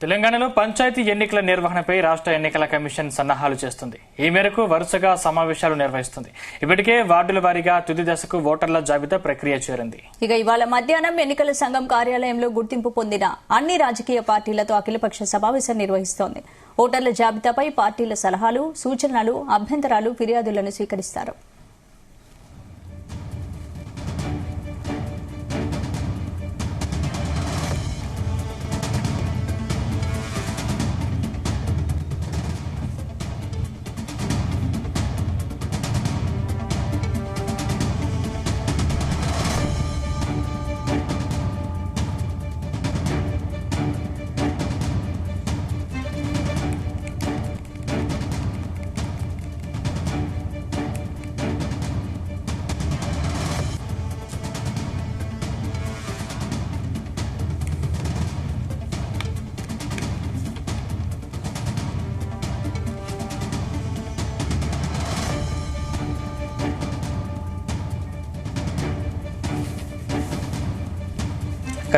తెలంగాణలో పంచాయతీ ఎన్నికల నిర్వహణపై రాష్ట్ర ఎన్నికల కమిషన్ సన్నాహాలు చేస్తుంది. ఈ మేరకు వరుసగా సమావేశాలు నిర్వహిస్తుంది. ఇప్పటికే వార్డుల వారీగా తుది దశకు ఓటర్ల జాబితా ప్రక్రియ చేరింది. ఇక ఇవాళ మధ్యాహ్నం ఎన్నికల సంఘం కార్యాలయంలో గుర్తింపు పొందిన అన్ని రాజకీయ పార్టీలతో అఖిలపక్ష సమావేశం నిర్వహిస్తోంది. ఓటర్ల జాబితాపై పార్టీల సలహాలు, సూచనలు, అభ్యంతరాలు, ఫిర్యాదులను స్వీకరిస్తారు.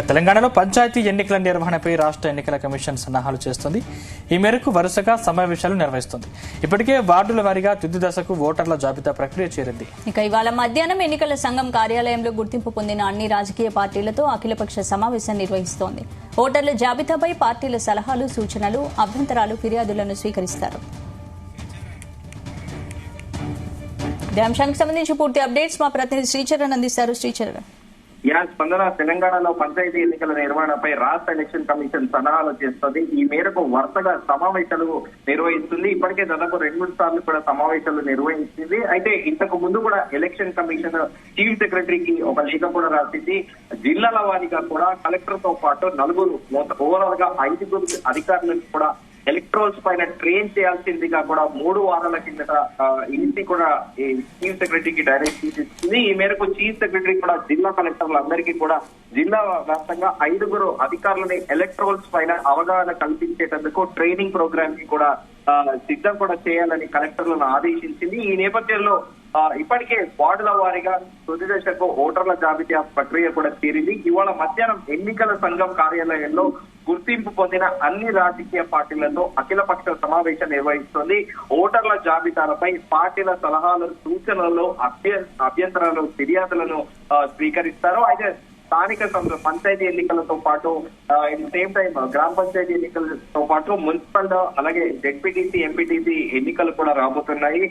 తెలంగాణలో పంచాయతీ ఎన్నికల నిర్వహణపై రాష్ట్ర ఎన్నికల కమిషన్ సన్నాహాలు చేస్తుంది. ఈ మేరకు వరుసగా సమావేశాలు నిర్వహిస్తుంది. ఇప్పటికే వార్డుల వారీగా తుది దశకు ఓటర్ల జాబితా ప్రక్రియ చేరింది. ఇక ఇవాళ మధ్యాహ్నం ఎన్నికల సంఘం కార్యాలయంలో గుర్తింపు పొందిన అన్ని రాజకీయ పార్టీలతో అఖిలపక్ష సమావేశం నిర్వహిస్తోంది. ఓటర్ల జాబితాపై పార్టీల సలహాలు, సూచనలు, అభ్యంతరాలు, ఫిర్యాదులను స్వీకరిస్తారు. ఈ అంశానికి సంబంధించి పూర్తి అప్డేట్స్ మా ప్రతినిధి శ్రీచరణ్ అందిస్తారు. శ్రీచరణ్, స్పందన. తెలంగాణలో పంచాయతీ ఎన్నికల నిర్వహణపై రాష్ట్ర ఎలక్షన్ కమిషన్ సలహాలు చేస్తుంది. ఈ మేరకు వరుసగా సమావేశాలు నిర్వహిస్తుంది. ఇప్పటికే దాదాపు 2-3 సార్లు కూడా సమావేశాలు నిర్వహించింది. అయితే ఇంతకు ముందు కూడా ఎలక్షన్ కమిషన్ చీఫ్ సెక్రటరీకి ఒక లేఖ కూడా రాసింది. జిల్లాల వారీగా కూడా కలెక్టర్ తో పాటు 4 ఓవరాల్ గా 5 అధికారులను కూడా ఎలక్ట్రోల్స్ పైన ట్రైన్ చేయాల్సిందిగా కూడా 3 వారాల కిందట ఇంటి కూడా చీఫ్ సెక్రటరీకి డైరెక్షన్ ఇచ్చింది. ఈ మేరకు చీఫ్ సెక్రటరీ కూడా జిల్లా కలెక్టర్లందరికీ కూడా జిల్లా వ్యాప్తంగా 5 అధికారులని ఎలక్ట్రోల్స్ పైన అవగాహన కల్పించేటందుకు ట్రైనింగ్ ప్రోగ్రామ్ కి కూడా సిద్ధం కూడా చేయాలని కలెక్టర్లను ఆదేశించింది. ఈ నేపథ్యంలో ఇప్పటికే వార్డుల వారీగా తుది దశకు ఓటర్ల జాబితా ప్రక్రియ కూడా చేరింది. ఇవాళ మధ్యాహ్నం ఎన్నికల సంఘం కార్యాలయంలో గుర్తింపు పొందిన అన్ని రాజకీయ పార్టీలతో అఖిలపక్ష సమావేశం నిర్వహిస్తోంది. ఓటర్ల జాబితాలపై పార్టీల సలహాలు, సూచనలు, అభ్యంతరాలు, ఫిర్యాదులను స్వీకరిస్తారు. అయితే స్థానిక పంచాయతీ ఎన్నికలతో పాటు సేమ్ టైం గ్రామ పంచాయతీ ఎన్నికలతో పాటు మున్సిపల్ అలాగే జెడ్పీటీసీ, ఎంపీటీసీ ఎన్నికలు కూడా రాబోతున్నాయి.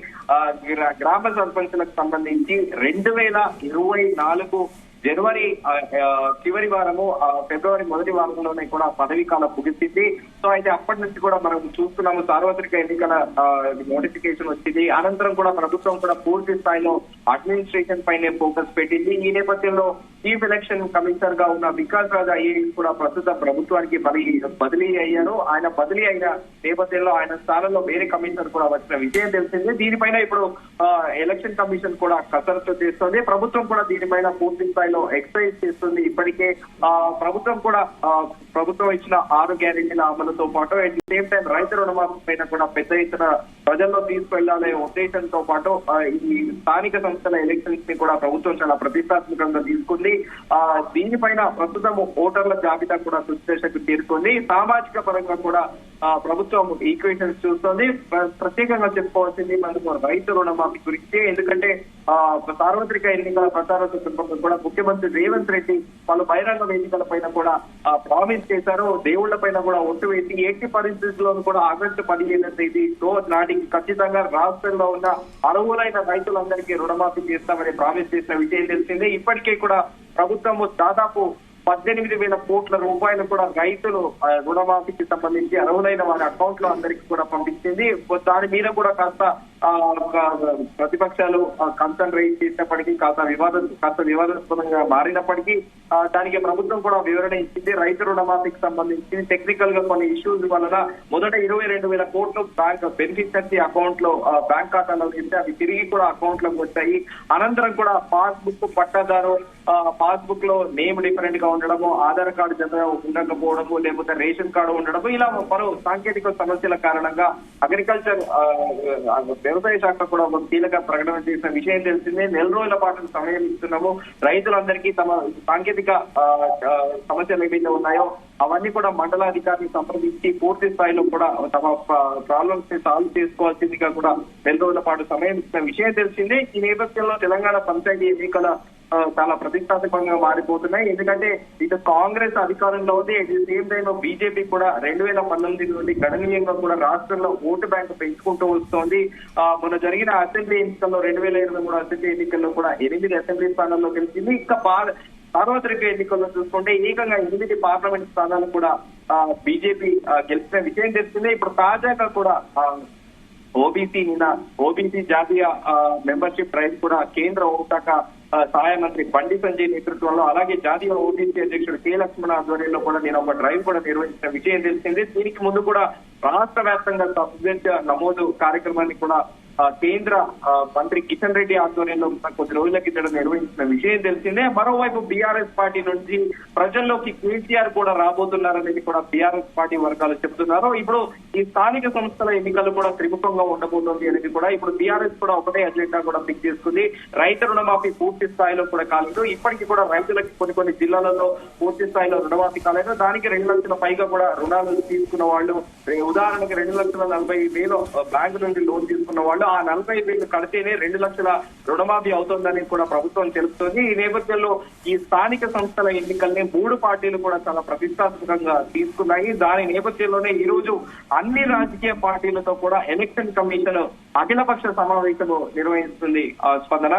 గ్రామ సర్పంచులకు సంబంధించి 2024 జనవరి చివరి వారము, ఫిబ్రవరి మొదటి వారంలోనే కూడా పదవీ కాలం ముగిసింది. సో అయితే అప్పటి నుంచి కూడా మనం చూస్తున్నాము సార్వత్రిక ఎన్నికల నోటిఫికేషన్ వచ్చింది. అనంతరం కూడా ప్రభుత్వం కూడా పూర్తి స్థాయిలో అడ్మినిస్ట్రేషన్ పైనే ఫోకస్ పెట్టింది. ఈ నేపథ్యంలో చీఫ్ ఎలక్షన్ కమిషనర్ గా ఉన్న వికాస్ రాజ్ ఐఏఎస్ కూడా ప్రస్తుత ప్రభుత్వానికి బదిలీ అయ్యారు. ఆయన బదిలీ అయిన నేపథ్యంలో ఆయన స్థానంలో వేరే కమిషనర్ కూడా వచ్చిన విషయం తెలిసింది. దీనిపైన ఇప్పుడు ఎలక్షన్ కమిషన్ కూడా కసరత్తు చేస్తుంది. ప్రభుత్వం కూడా దీనిపైన పూర్తి స్థాయిలో ఎక్సైజ్ చేస్తుంది. ఇప్పటికే ప్రభుత్వం ఇచ్చిన 6 గ్యారెంటీల అమలుతో పాటు అట్ ది సేమ్ టైం రైతు రుణమాఫీ పైన కూడా పెద్ద ఎత్తున ప్రజల్లో తీసుకెళ్లాలనే ఉద్దేశంతో పాటు ఈ స్థానిక సంస్థల ఎలక్షన్స్ ని కూడా ప్రభుత్వం చాలా ప్రతిష్టాత్మకంగా తీసుకుంది. దీనిపైన ప్రస్తుతం ఓటర్ల జాబితా కూడా తుది దశకు చేరుకుంది. సామాజిక పరంగా కూడా ప్రభుత్వం ఈక్వేషన్స్ చూస్తుంది. ప్రత్యేకంగా చెప్పుకోవాల్సింది మనకు రైతు రుణమాఫీ గురించి. ఎందుకంటే సార్వత్రిక ఎన్నికల ప్రచార సందర్భంగా కూడా ముఖ్యమంత్రి రేవంత్ రెడ్డి పలు బహిరంగ వేదికల పైన కూడా ప్రామిస్ చేశారు. దేవుళ్ల పైన కూడా ఒట్టు వేసి ఎట్టి పరిస్థితుల్లోనూ కూడా ఆగస్టు 15వ తేదీ నాటికి ఖచ్చితంగా రాష్ట్రంలో ఉన్న అర్హులైన రైతులందరికీ రుణమాఫీ చేస్తామని ప్రామిస్ చేసిన విషయం తెలిసిందే. ఇప్పటికే కూడా ప్రభుత్వము దాదాపు 18,000 కోట్ల రూపాయలు కూడా రైతులు రుణమాఫీకి సంబంధించి అర్హులైన వారి అకౌంట్ లో అందరికీ కూడా పంపించింది. దాని మీద కూడా కాస్త ప్రతిపక్షాలు కన్సర్న్ రైజ్ చేసినప్పటికీ కాస్త వివాదాస్పదంగా మారినప్పటికీ దానికి ప్రభుత్వం కూడా వివరణ ఇచ్చింది. రైతు రుణమాఫీకి సంబంధించి టెక్నికల్ గా కొన్ని ఇష్యూస్ వలన మొదట 22,000 కోట్లు బ్యాంక్ బెనిఫిషియరీ అకౌంట్ లో బ్యాంక్ ఖాతాలో ఇస్తే అవి తిరిగి కూడా అకౌంట్ లోకి వచ్చాయి. అనంతరం కూడా పాస్బుక్ పట్టాదారు పాస్బుక్ లో నేమ్ డిఫరెంట్ గా ఉండడము, ఆధార్ కార్డు జత ఉండకపోవడము, లేకపోతే రేషన్ కార్డు ఉండడము, ఇలా పలు సాంకేతిక సమస్యల కారణంగా అగ్రికల్చర్ వ్యవసాయ శాఖ కూడా ఒక కీలక ప్రకటన చేసిన విషయం తెలిసిందే. నెల రోజుల పాటు సమయం ఇస్తున్నాము. రైతులందరికీ తమ సాంకేతిక సమస్యలు ఏవైతే ఉన్నాయో అవన్నీ కూడా మండలాధికారిని సంప్రదించి పూర్తి స్థాయిలో కూడా తమ ప్రాబ్లమ్స్ ని సాల్వ్ చేసుకోవాల్సిందిగా కూడా నెల రోజుల పాటు సమయం ఇచ్చిన విషయం తెలిసిందే. ఈ నేపథ్యంలో తెలంగాణ పంచాయతీ ఎన్నికల చాలా ప్రతిష్టాత్మకంగా మారిపోతున్నాయి. ఎందుకంటే ఇటు కాంగ్రెస్ అధికారంలో ఉంది, at the same time BJP కూడా 2019 నుండి గణనీయంగా కూడా రాష్ట్రంలో ఓటు బ్యాంక్ పెంచుకుంటూ వస్తోంది. మొన్న జరిగిన అసెంబ్లీ ఎన్నికల్లో 2023 అసెంబ్లీ ఎన్నికల్లో కూడా 8 అసెంబ్లీ స్థానాల్లో గెలిచింది. ఇంకా సార్వత్రిక ఎన్నికల్లో చూసుకుంటే ఏకంగా 8 పార్లమెంట్ స్థానాలు కూడా బీజేపీ గెలిచిన విషయం తెలిసిందే. ఇప్పుడు తాజాగా కూడా ఓబీసీ జాతీయ మెంబర్షిప్ డ్రైవ్ కూడా కేంద్ర హోంశాఖ సహాయ మంత్రి బండి సంజయ్ నేతృత్వంలో, అలాగే జాతీయ ఓబీసీ అధ్యక్షుడు కె లక్ష్మణ ఆధ్వర్యంలో కూడా నేను ఒక డ్రైవ్ కూడా నిర్వహించిన విషయం తెలిసింది. దీనికి ముందు కూడా రాష్ట్ర వ్యాప్తంగా సభ్యత్వ నమోదు కార్యక్రమాన్ని కూడా కేంద్ర మంత్రి కిషన్ రెడ్డి ఆధ్వర్యంలో కొద్ది రోజుల కింద నిర్వహించిన విషయం తెలిసిందే. మరోవైపు బీఆర్ఎస్ పార్టీ నుంచి ప్రజల్లోకి కేసీఆర్ కూడా రాబోతున్నారనేది కూడా బీఆర్ఎస్ పార్టీ వర్గాలు చెబుతున్నారు. ఇప్పుడు ఈ స్థానిక సంస్థల ఎన్నికలు కూడా త్రిముఖంగా ఉండబోతోంది అనేది కూడా ఇప్పుడు బీఆర్ఎస్ కూడా ఒకటే అజెండా కూడా ఫిక్స్ చేసుకుంది. రైతు రుణమాఫీ పూర్తి స్థాయిలో కూడా కాలేదు. ఇప్పటికీ కూడా రైతులకి కొన్ని జిల్లాలలో పూర్తి స్థాయిలో రుణమాఫీ కాలేదు. దానికి 2 లక్షల పైగా కూడా రుణాలు తీసుకున్న వాళ్ళు, ఉదాహరణకి 2,40,000 బ్యాంకు నుండి లోన్ తీసుకున్న వాళ్ళు ఆ 40,000 కడితేనే 2 లక్షల రుణమాఫీ అవుతుందని కూడా ప్రభుత్వం తెలుపుతోంది. ఈ నేపథ్యంలో ఈ స్థానిక సంస్థల ఎన్నికల్ని 3 పార్టీలు కూడా చాలా ప్రతిష్టాత్మకంగా తీసుకున్నాయి. దాని నేపథ్యంలోనే ఈ రోజు అన్ని రాజకీయ పార్టీలతో కూడా ఎలక్షన్ కమిషన్ అఖిలపక్ష సమావేశం నిర్వహిస్తుంది. స్పందన.